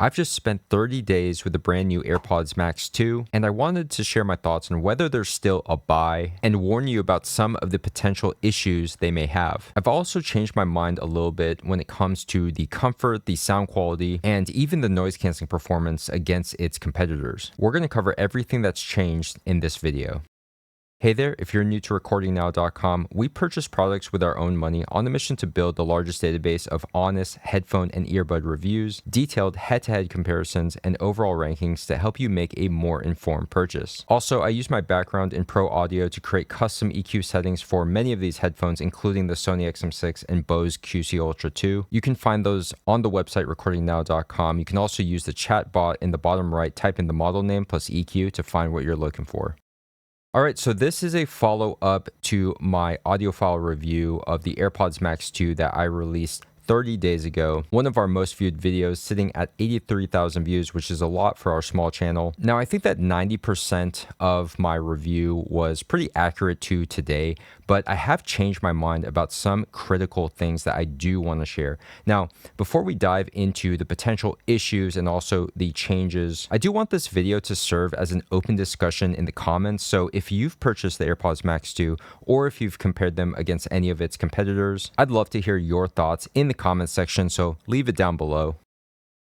I've just spent 30 days with the brand new AirPods Max 2, and I wanted to share my thoughts on whether they're still a buy and warn you about some of the potential issues they may have. I've also changed my mind a little bit when it comes to the comfort, the sound quality, and even the noise canceling performance against its competitors. We're going to cover everything that's changed in this video. Hey there, if you're new to recordingnow.com, we purchase products with our own money on a mission to build the largest database of honest headphone and earbud reviews, detailed head-to-head comparisons, and overall rankings to help you make a more informed purchase. Also, I use my background in pro audio to create custom EQ settings for many of these headphones, including the Sony XM6 and Bose QC Ultra 2. You can find those on the website recordingnow.com. You can also use the chat bot in the bottom right, type in the model name plus EQ to find what you're looking for. All right, so this is a follow-up to my audiophile review of the AirPods Max 2 that I released 30 days ago. One of our most viewed videos sitting at 83,000 views, which is a lot for our small channel. Now, I think that 90% of my review was pretty accurate to today, but I have changed my mind about some critical things that I do want to share. Now, before we dive into the potential issues and also the changes, I do want this video to serve as an open discussion in the comments. So if you've purchased the AirPods Max 2 or if you've compared them against any of its competitors, I'd love to hear your thoughts in the comment section, so leave it down below.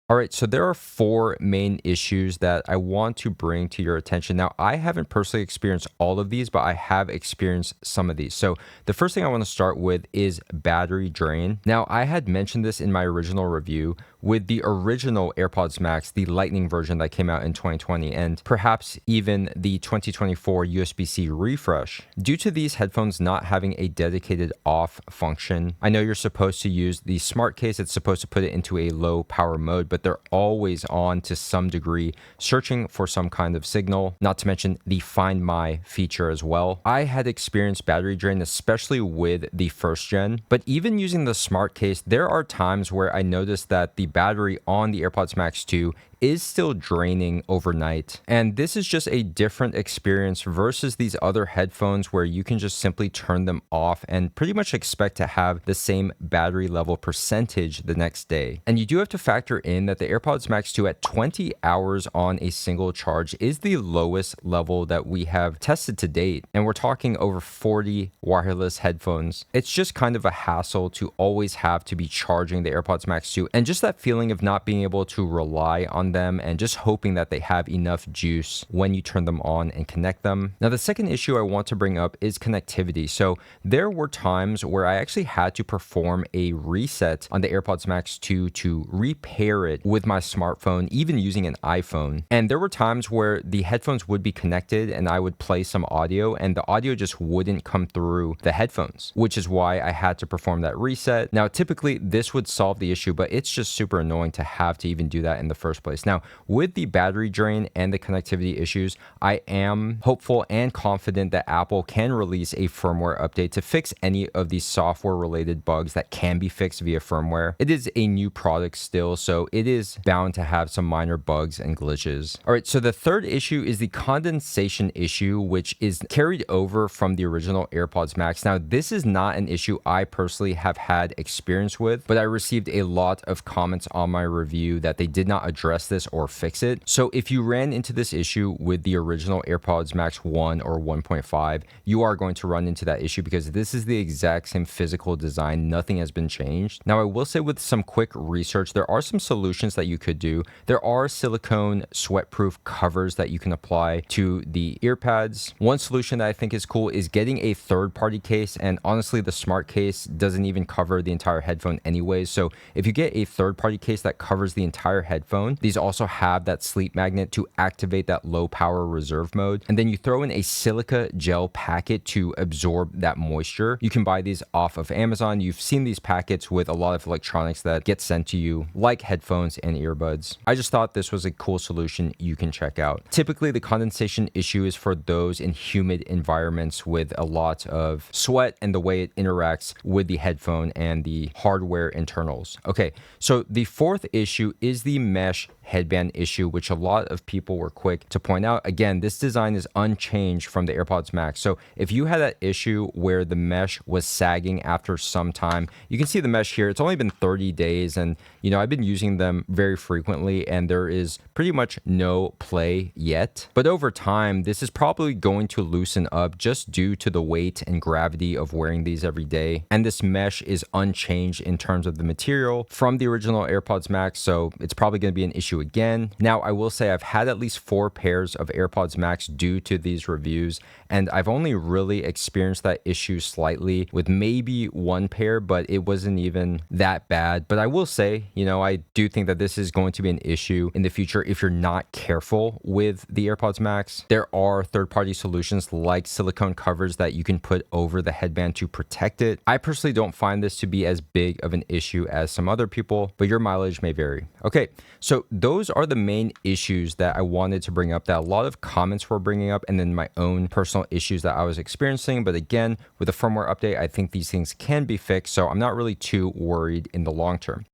All right, so there are four main issues that I want to bring to your attention. Now, I haven't personally experienced all of these, but I have experienced some of these. So the first thing I want to start with is battery drain. Now, I had mentioned this in my original review with the original AirPods Max, the Lightning version that came out in 2020, and perhaps even the 2024 USB-C refresh. Due to these headphones not having a dedicated off function, I know you're supposed to use the smart case. It's supposed to put it into a low power mode, but they're always on to some degree, searching for some kind of signal, not to mention the Find My feature as well. I had experienced battery drain, especially with the first gen, but even using the smart case, there are times where I noticed that the battery on the AirPods Max 2 is still draining overnight. And this is just a different experience versus these other headphones where you can just simply turn them off and pretty much expect to have the same battery level percentage the next day. And you do have to factor in that the AirPods Max 2 at 20 hours on a single charge is the lowest level that we have tested to date. And we're talking over 40 wireless headphones. It's just kind of a hassle to always have to be charging the AirPods Max 2, and just that feeling of not being able to rely on them and just hoping that they have enough juice when you turn them on and connect them. Now, the second issue I want to bring up is connectivity. So there were times where I actually had to perform a reset on the AirPods Max 2 to repair it with my smartphone, even using an iPhone. And there were times where the headphones would be connected and I would play some audio and the audio just wouldn't come through the headphones, which is why I had to perform that reset. Now, typically this would solve the issue, but it's just super annoying to have to even do that in the first place. Now, with the battery drain and the connectivity issues, I am hopeful and confident that Apple can release a firmware update to fix any of these software related bugs that can be fixed via firmware. It is a new product still, so it is bound to have some minor bugs and glitches. All right, so the third issue is the condensation issue, which is carried over from the original AirPods Max. Now, this is not an issue I personally have had experience with, but I received a lot of comments on my review that they did not address this or fix it. So if you ran into this issue with the original AirPods Max 1 or 1.5, you are going to run into that issue because this is the exact same physical design. Nothing has been changed. Now, I will say with some quick research, there are some solutions that you could do. There are silicone sweat-proof covers that you can apply to the earpads. One solution that I think is cool is getting a third-party case, and honestly, the smart case doesn't even cover the entire headphone anyways. So if you get a third-party case that covers the entire headphone, these also have that sleep magnet to activate that low power reserve mode. And then you throw in a silica gel packet to absorb that moisture. You can buy these off of Amazon. You've seen these packets with a lot of electronics that get sent to you, like headphones and earbuds. I just thought this was a cool solution you can check out. Typically, the condensation issue is for those in humid environments with a lot of sweat and the way it interacts with the headphone and the hardware internals. Okay, so the fourth issue is the mesh headband issue, which a lot of people were quick to point out. Again, this design is unchanged from the AirPods Max. So if you had that issue where the mesh was sagging after some time, you can see the mesh here. It's only been 30 days and I've been using them very frequently and there is pretty much no play yet. But over time, this is probably going to loosen up just due to the weight and gravity of wearing these every day. And this mesh is unchanged in terms of the material from the original AirPods Max, so it's probably going to be an issue again. Now, I will say I've had at least 4 pairs of AirPods Max due to these reviews, and I've only really experienced that issue slightly with maybe 1 pair, but it wasn't even that bad. But I will say, I do think that this is going to be an issue in the future if you're not careful with the AirPods Max. There are third-party solutions like silicone covers that you can put over the headband to protect it. I personally don't find this to be as big of an issue as some other people, but your mileage may vary. Okay, so those are the main issues that I wanted to bring up that a lot of comments were bringing up, and then my own personal issues that I was experiencing. But again, with a firmware update, I think these things can be fixed, so I'm not really too worried in the long term.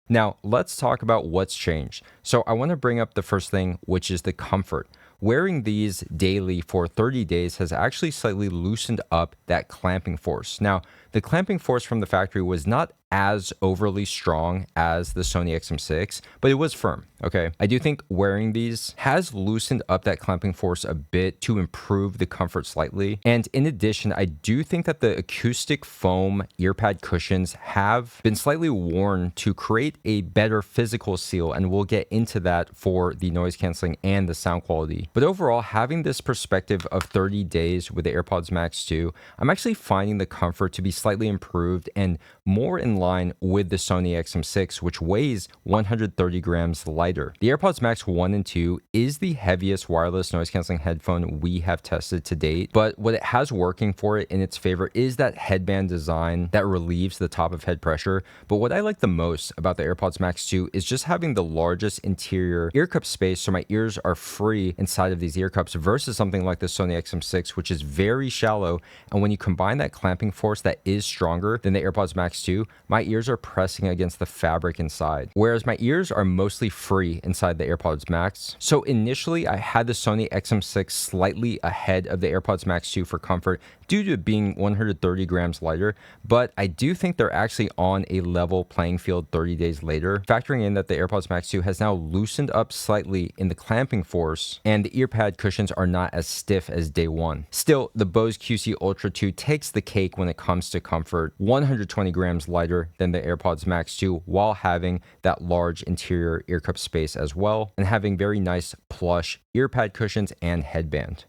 Now, let's talk about what's changed. So I want to bring up the first thing, which is the comfort. Wearing these daily for 30 days has actually slightly loosened up that clamping force. Now, the clamping force from the factory was not as overly strong as the Sony XM6, but it was firm, okay? I do think wearing these has loosened up that clamping force a bit to improve the comfort slightly. And in addition, I do think that the acoustic foam earpad cushions have been slightly worn to create a better physical seal, and we'll get into that for the noise canceling and the sound quality. But overall, having this perspective of 30 days with the AirPods Max 2, I'm actually finding the comfort to be slightly improved and more in line with the Sony XM6, which weighs 130 grams lighter. The AirPods Max 1 and 2 is the heaviest wireless noise canceling headphone we have tested to date, but what it has working for it in its favor is that headband design that relieves the top of head pressure. But what I like the most about the AirPods Max 2 is just having the largest interior ear cup space, so my ears are free inside of these ear cups versus something like the Sony XM6, which is very shallow. And when you combine that clamping force that is stronger than the AirPods Max 2, my ears are pressing against the fabric inside, whereas my ears are mostly free inside the AirPods Max. So initially, I had the Sony XM6 slightly ahead of the AirPods Max 2 for comfort due to it being 130 grams lighter, but I do think they're actually on a level playing field 30 days later, factoring in that the AirPods Max 2 has now loosened up slightly in the clamping force, and the earpad cushions are not as stiff as day one. Still, the Bose QC Ultra 2 takes the cake when it comes to comfort, 120 grams lighter than the AirPods Max 2, while having that large interior ear cup space as well, and having very nice plush earpad cushions and headband.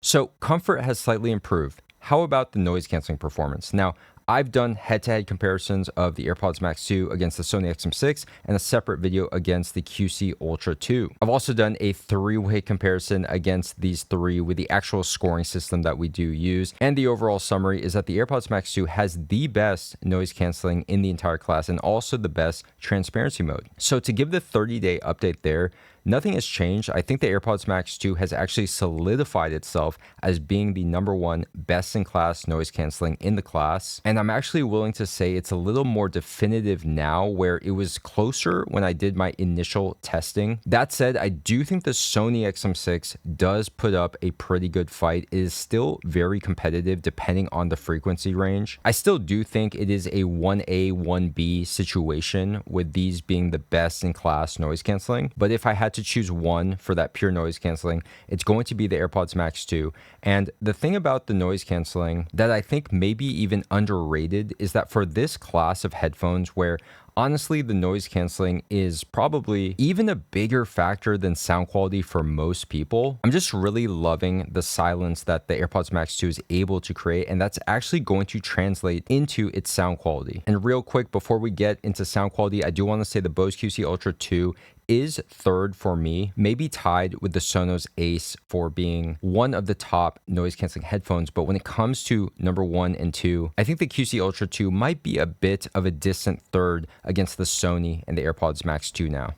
So comfort has slightly improved. How about the noise canceling performance? Now, I've done head-to-head comparisons of the AirPods Max 2 against the Sony XM6 and a separate video against the QC Ultra 2. I've also done a 3-way comparison against these 3 with the actual scoring system that we do use. And the overall summary is that the AirPods Max 2 has the best noise canceling in the entire class and also the best transparency mode. So to give the 30-day update there, nothing has changed. I think the AirPods Max 2 has actually solidified itself as being the #1 best-in-class noise canceling in the class. And I'm actually willing to say it's a little more definitive now, where it was closer when I did my initial testing. That said, I do think the Sony XM6 does put up a pretty good fight. It is still very competitive depending on the frequency range. I still do think it is a 1A, 1B situation with these being the best-in-class noise canceling. But if I had to choose one for that pure noise canceling, it's going to be the AirPods Max 2. And the thing about the noise canceling that I think maybe even underrated is that for this class of headphones, where honestly, the noise canceling is probably even a bigger factor than sound quality for most people, I'm just really loving the silence that the AirPods Max 2 is able to create, and that's actually going to translate into its sound quality. And real quick, before we get into sound quality, I do want to say the Bose QC Ultra 2 is third for me, maybe tied with the Sonos Ace for being one of the top noise canceling headphones. But when it comes to #1 and 2, I think the QC Ultra 2 might be a bit of a distant third against the Sony and the AirPods Max 2 now.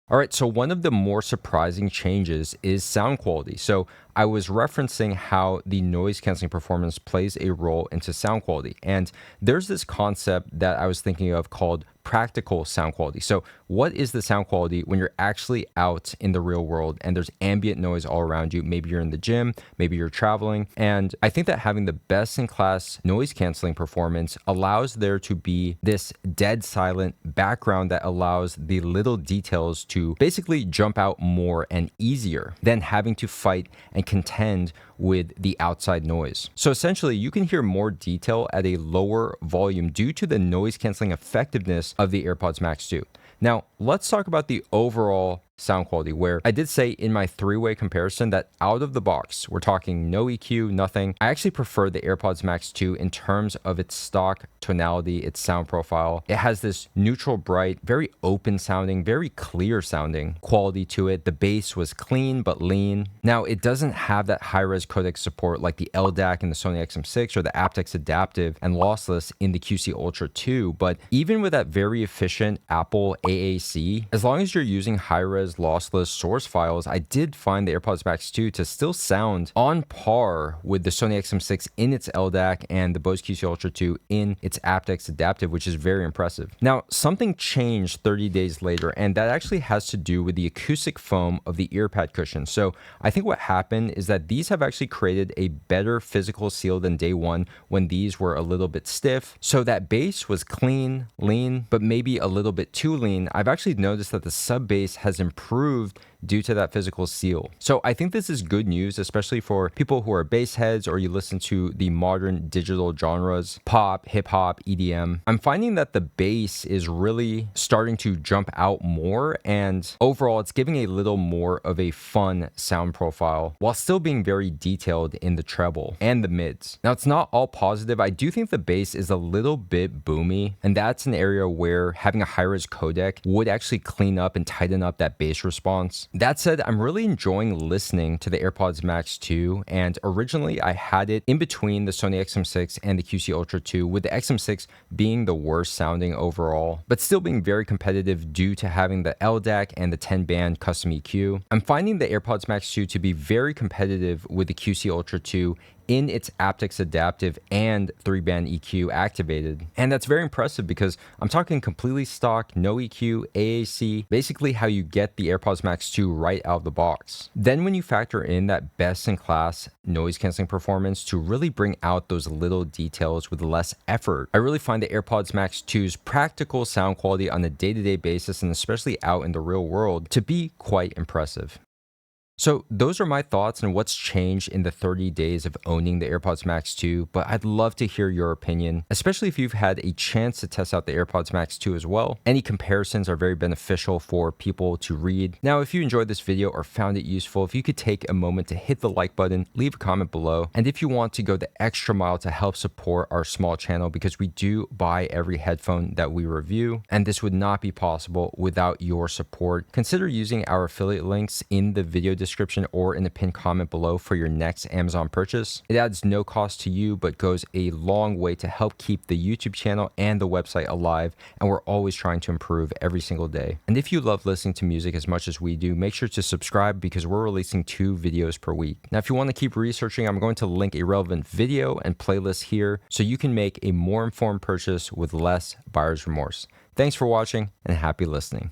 All right, so one of the more surprising changes is sound quality. So I was referencing how the noise canceling performance plays a role into sound quality. And there's this concept that I was thinking of called practical sound quality. So what is the sound quality when you're actually out in the real world and there's ambient noise all around you? Maybe you're in the gym, maybe you're traveling. And I think that having the best in class noise canceling performance allows there to be this dead silent background that allows the little details to basically jump out more and easier than having to fight and contend with the outside noise. So essentially, you can hear more detail at a lower volume due to the noise canceling effectiveness of the AirPods Max 2. Now, let's talk about the overall sound quality, where I did say in my three-way comparison that out of the box, we're talking no EQ, nothing. I actually prefer the AirPods Max 2 in terms of its stock tonality, its sound profile. It has this neutral, bright, very open sounding, very clear sounding quality to it. The bass was clean but lean. Now, it doesn't have that high-res codec support like the LDAC in the Sony XM6 or the aptX Adaptive and lossless in the QC Ultra 2, but even with that very efficient Apple AAC, as long as you're using high-res lossless source files, I did find the AirPods Max 2 to still sound on par with the Sony XM6 in its LDAC and the Bose QC Ultra 2 in its aptX Adaptive, which is very impressive. Now, something changed 30 days later, and that actually has to do with the acoustic foam of the earpad cushion. So I think what happened is that these have actually created a better physical seal than day one when these were a little bit stiff. So that bass was clean, lean, but maybe a little bit too lean. I've actually noticed that the sub bass has improved due to that physical seal. So I think this is good news, especially for people who are bass heads or you listen to the modern digital genres, pop, hip hop, EDM. I'm finding that the bass is really starting to jump out more, and overall it's giving a little more of a fun sound profile while still being very detailed in the treble and the mids. Now, it's not all positive. I do think the bass is a little bit boomy, and that's an area where having a high-res codec would actually clean up and tighten up that bass response. That said, I'm really enjoying listening to the AirPods Max 2, and originally I had it in between the Sony XM6 and the QC Ultra 2, with the XM6 being the worst sounding overall, but still being very competitive due to having the LDAC and the 10-band custom EQ. I'm finding the AirPods Max 2 to be very competitive with the QC Ultra 2 in its aptX Adaptive and 3-band EQ activated. And that's very impressive because I'm talking completely stock, no EQ, AAC, basically how you get the AirPods Max 2 right out of the box. Then when you factor in that best-in-class noise canceling performance to really bring out those little details with less effort, I really find the AirPods Max 2's practical sound quality on a day-to-day basis, and especially out in the real world, to be quite impressive. So those are my thoughts on what's changed in the 30 days of owning the AirPods Max 2, but I'd love to hear your opinion, especially if you've had a chance to test out the AirPods Max 2 as well. Any comparisons are very beneficial for people to read. Now, if you enjoyed this video or found it useful, if you could take a moment to hit the like button, leave a comment below, and if you want to go the extra mile to help support our small channel, because we do buy every headphone that we review, and this would not be possible without your support, consider using our affiliate links in the video description or in the pinned comment below for your next Amazon purchase. It adds no cost to you, but goes a long way to help keep the YouTube channel and the website alive, and we're always trying to improve every single day. And if you love listening to music as much as we do, make sure to subscribe because we're releasing 2 videos per week. Now, if you want to keep researching, I'm going to link a relevant video and playlist here so you can make a more informed purchase with less buyer's remorse. Thanks for watching and happy listening.